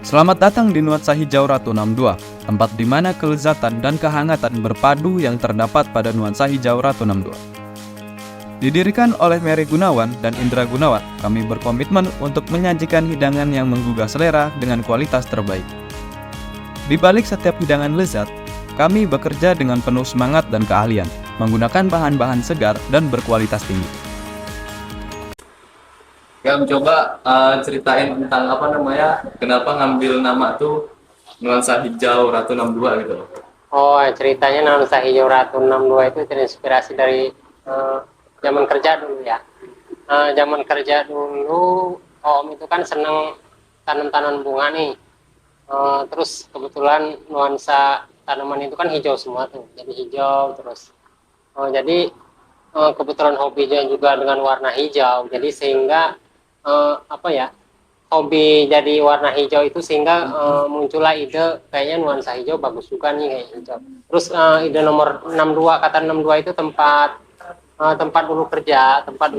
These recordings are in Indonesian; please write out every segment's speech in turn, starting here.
Selamat datang di Nuansa Hijau Ratu 62, tempat di mana kelezatan dan kehangatan berpadu yang terdapat pada Nuansa Hijau Ratu 62. Didirikan oleh Mary Gunawan dan Indra Gunawan, kami berkomitmen untuk menyajikan hidangan yang menggugah selera dengan kualitas terbaik. Di balik setiap hidangan lezat, kami bekerja dengan penuh semangat dan keahlian, menggunakan bahan-bahan segar dan berkualitas tinggi. Ya, coba ceritain tentang kenapa ngambil nama tuh Nuansa Hijau Ratu 62 gitu. Oh, ceritanya Nuansa Hijau Ratu 62 itu terinspirasi dari zaman kerja dulu ya. Zaman kerja dulu, Om itu kan seneng tanam-tanam bunga nih. Terus kebetulan nuansa tanaman itu kan hijau semua tuh, jadi hijau terus. Jadi kebetulan hobinya juga dengan warna hijau, jadi sehingga hobi jadi warna hijau itu sehingga muncullah ide kayaknya nuansa hijau bagus juga nih kayak hijau. Terus ide nomor 62, kata 62 itu tempat dulu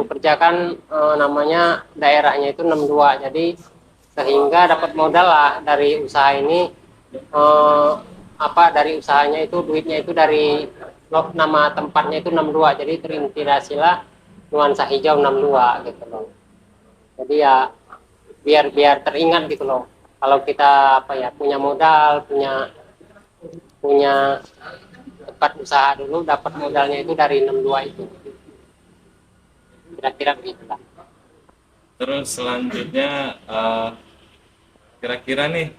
kerja kan namanya daerahnya itu 62, jadi sehingga dapat modal lah dari usaha ini. Dari usahanya itu duitnya itu dari nama tempatnya itu 62, jadi terinspirasilah nuansa hijau 62 gitu loh. Jadi ya biar teringat gitu loh, kalau kita punya modal, punya tempat usaha dulu, dapat modalnya itu dari 62 itu, kira-kira begitu lah. Terus selanjutnya kira-kira nih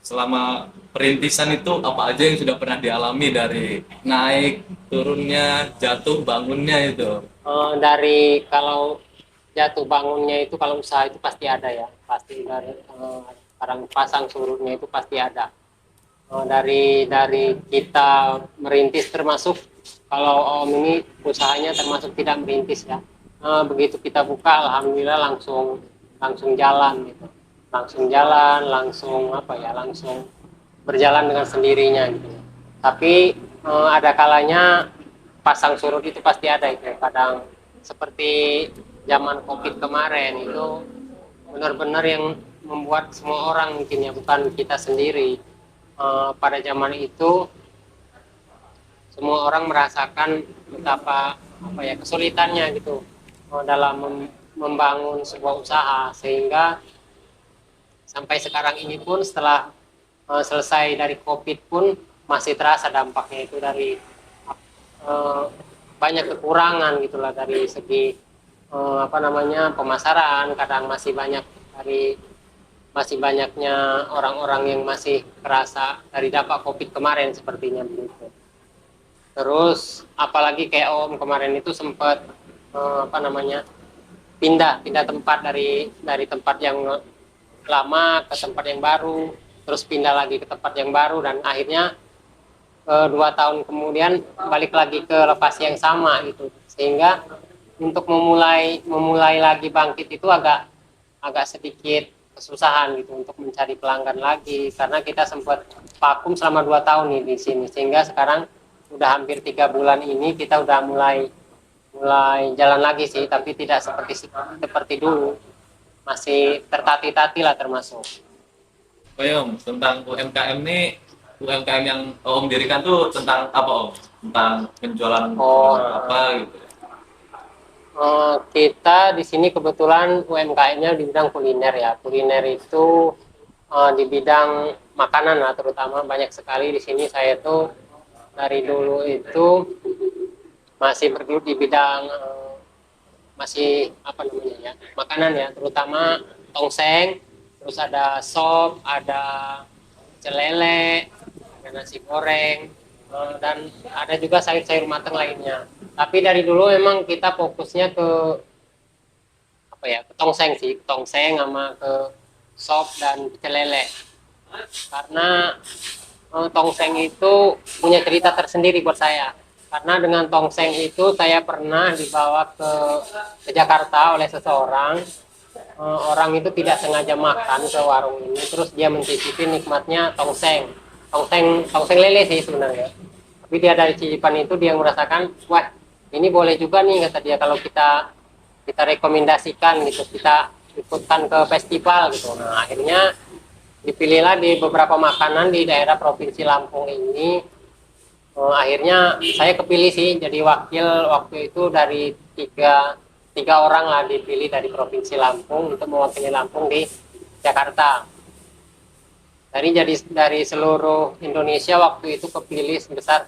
selama perintisan itu apa aja yang sudah pernah dialami dari naik, turunnya, jatuh, bangunnya itu? Dari kalau jatuh bangunnya itu, kalau usaha itu pasti ada ya, pasti dari barang pasang surutnya itu pasti ada. Dari kita merintis, termasuk kalau Om ini usahanya termasuk tidak merintis ya. Begitu kita buka, alhamdulillah langsung jalan gitu, langsung berjalan dengan sendirinya gitu. Tapi ada kalanya pasang surut itu pasti ada itu, kadang seperti zaman COVID kemarin itu benar-benar yang membuat semua orang mungkin ya, bukan kita sendiri. Pada zaman itu semua orang merasakan betapa kesulitannya gitu dalam membangun sebuah usaha, sehingga sampai sekarang ini pun setelah selesai dari COVID pun masih terasa dampaknya itu dari banyak kekurangan gitulah dari segi pemasaran. Kadang masih banyaknya orang-orang yang masih kerasa dari dampak COVID kemarin sepertinya begitu. Terus apalagi kayak Om kemarin itu sempat pindah tempat dari tempat yang lama ke tempat yang baru, terus pindah lagi ke tempat yang baru, dan akhirnya 2 tahun kemudian balik lagi ke lokasi yang sama gitu, sehingga untuk memulai lagi bangkit itu agak sedikit kesusahan gitu untuk mencari pelanggan lagi, karena kita sempat vakum selama 2 tahun nih di sini, sehingga sekarang udah hampir 3 bulan ini kita udah mulai jalan lagi sih, tapi tidak seperti dulu, masih tertati-tati lah termasuk. Oh ya Om, tentang UMKM nih, UMKM yang Om dirikan tuh tentang apa Om? Tentang penjualan apa gitu? Kita di sini kebetulan UMKM-nya di bidang kuliner ya. Kuliner itu di bidang makanan lah terutama, banyak sekali di sini. Saya tuh dari dulu itu masih bergelut di bidang makanan ya, terutama tongseng, terus ada sop, ada celele, ada nasi goreng, dan ada juga sayur-sayur matang lainnya. Tapi dari dulu memang kita fokusnya ke tongseng sih, tongseng sama ke sop dan celele. Karena tongseng itu punya cerita tersendiri buat saya. Karena dengan tongseng itu saya pernah dibawa ke Jakarta oleh seseorang. Orang itu tidak sengaja makan ke warung ini, terus dia mencicipi nikmatnya tongseng lele sih sebenarnya. Tapi dia dari cicipan itu dia merasakan, wah ini boleh juga nih kata dia, kalau kita rekomendasikan gitu, kita ikutkan ke festival gitu. Nah akhirnya dipilihlah di beberapa makanan di daerah Provinsi Lampung ini. Akhirnya saya kepilih sih jadi wakil waktu itu dari tiga orang lah dipilih dari Provinsi Lampung untuk mewakili Lampung di Jakarta. Dari seluruh Indonesia waktu itu kepilih sebesar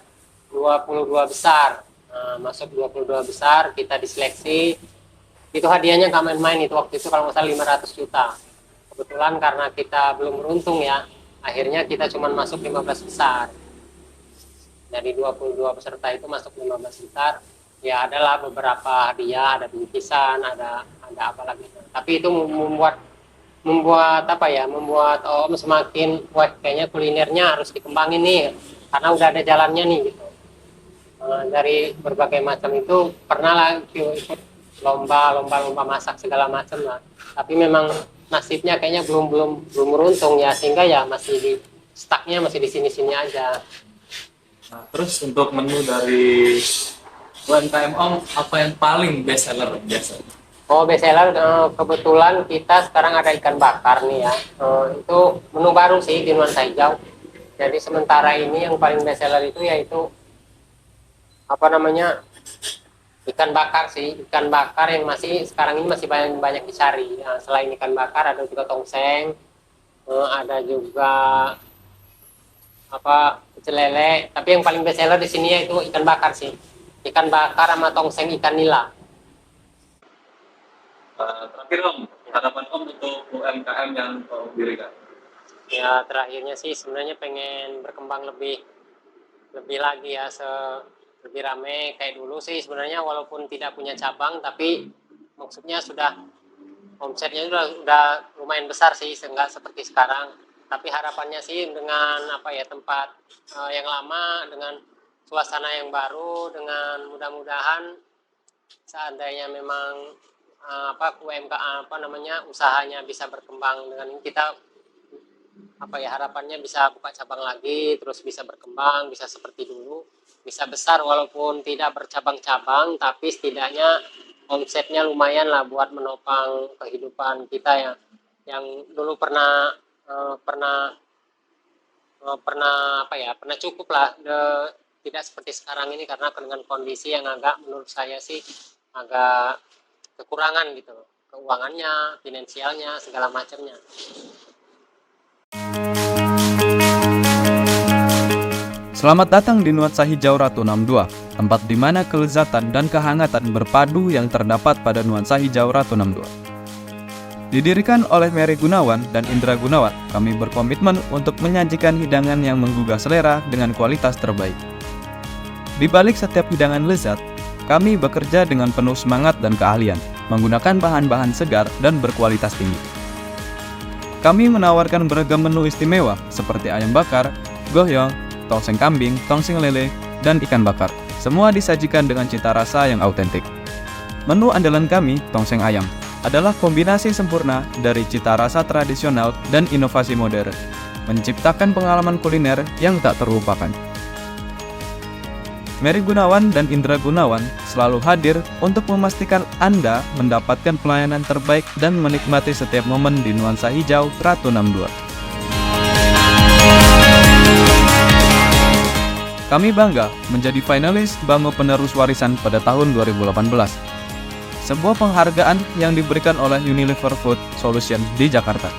22 besar. Masuk 22 besar, kita diseleksi. Itu hadiahnya nggak main-main, itu waktu itu kalau nggak salah 500 juta. Kebetulan karena kita belum beruntung ya, akhirnya kita cuma masuk 15 besar. Dari 22 peserta itu masuk 15 besar. Ya adalah beberapa hadiah, ada bingkisan, ada apa lagi. Tapi itu membuat apa ya, membuat Om semakin wah kayaknya kulinernya harus dikembangin nih karena udah ada jalannya nih gitu. Dari berbagai macam itu pernah lah ikut lomba masak segala macam lah, tapi memang nasibnya kayaknya belum beruntung ya, sehingga ya masih di stucknya masih di sini aja. Nah, terus untuk menu dari UMKM Om, apa yang paling best seller biasanya? Oh, best seller kebetulan kita sekarang ada ikan bakar nih ya. Itu menu baru sih di Nuansa Hijau. Jadi sementara ini yang paling best seller itu yaitu apa namanya, ikan bakar sih, ikan bakar yang masih sekarang ini masih banyak dicari. Nah, selain ikan bakar ada juga tongseng, ada juga apa pecel lele. Tapi yang paling best seller di sini yaitu ikan bakar sih, ikan bakar sama tongseng ikan nila. Terakhir Om, harapan Om untuk UMKM yang Om dirikan? Ya terakhirnya sih sebenarnya pengen berkembang lebih lagi ya, lebih rame kayak dulu sih sebenarnya, walaupun tidak punya cabang tapi maksudnya sudah omsetnya udah lumayan besar sih, enggak seperti sekarang. Tapi harapannya sih dengan apa ya, tempat yang lama dengan suasana yang baru, dengan mudah-mudahan seandainya memang UMKM usahanya bisa berkembang, dengan ini kita harapannya bisa buka cabang lagi, terus bisa berkembang, bisa seperti dulu, bisa besar walaupun tidak bercabang-cabang, tapi setidaknya omsetnya lumayan lah buat menopang kehidupan kita yang dulu pernah cukup lah, tidak seperti sekarang ini karena dengan kondisi yang agak menurut saya sih agak kekurangan gitu, keuangannya, finansialnya, segala macamnya. Selamat datang di Nuansa Hijau Ratu 62, tempat di mana kelezatan dan kehangatan berpadu yang terdapat pada Nuansa Hijau Ratu 62. Didirikan oleh Mary Gunawan dan Indra Gunawan, kami berkomitmen untuk menyajikan hidangan yang menggugah selera dengan kualitas terbaik. Di balik setiap hidangan lezat, kami bekerja dengan penuh semangat dan keahlian, menggunakan bahan-bahan segar dan berkualitas tinggi. Kami menawarkan beragam menu istimewa seperti ayam bakar, goyong, tongseng kambing, tongseng lele, dan ikan bakar. Semua disajikan dengan cita rasa yang autentik. Menu andalan kami, tongseng ayam, adalah kombinasi sempurna dari cita rasa tradisional dan inovasi modern, menciptakan pengalaman kuliner yang tak terlupakan. Mary Gunawan dan Indra Gunawan selalu hadir untuk memastikan Anda mendapatkan pelayanan terbaik dan menikmati setiap momen di Nuansa Hijau Ratu 62. Kami bangga menjadi finalis Bango Penerus Warisan pada tahun 2018. Sebuah penghargaan yang diberikan oleh Unilever Food Solution di Jakarta.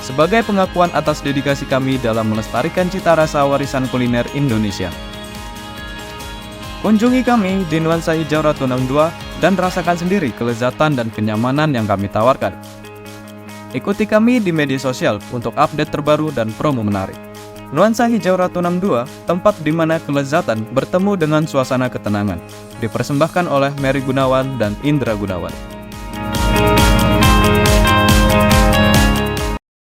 Sebagai pengakuan atas dedikasi kami dalam melestarikan cita rasa warisan kuliner Indonesia. Kunjungi kami di Nuansa Hijau Ratu 62 dan rasakan sendiri kelezatan dan kenyamanan yang kami tawarkan. Ikuti kami di media sosial untuk update terbaru dan promo menarik. Nuansa Hijau Ratu 62, tempat di mana kelezatan bertemu dengan suasana ketenangan. Dipersembahkan oleh Mary Gunawan dan Indra Gunawan.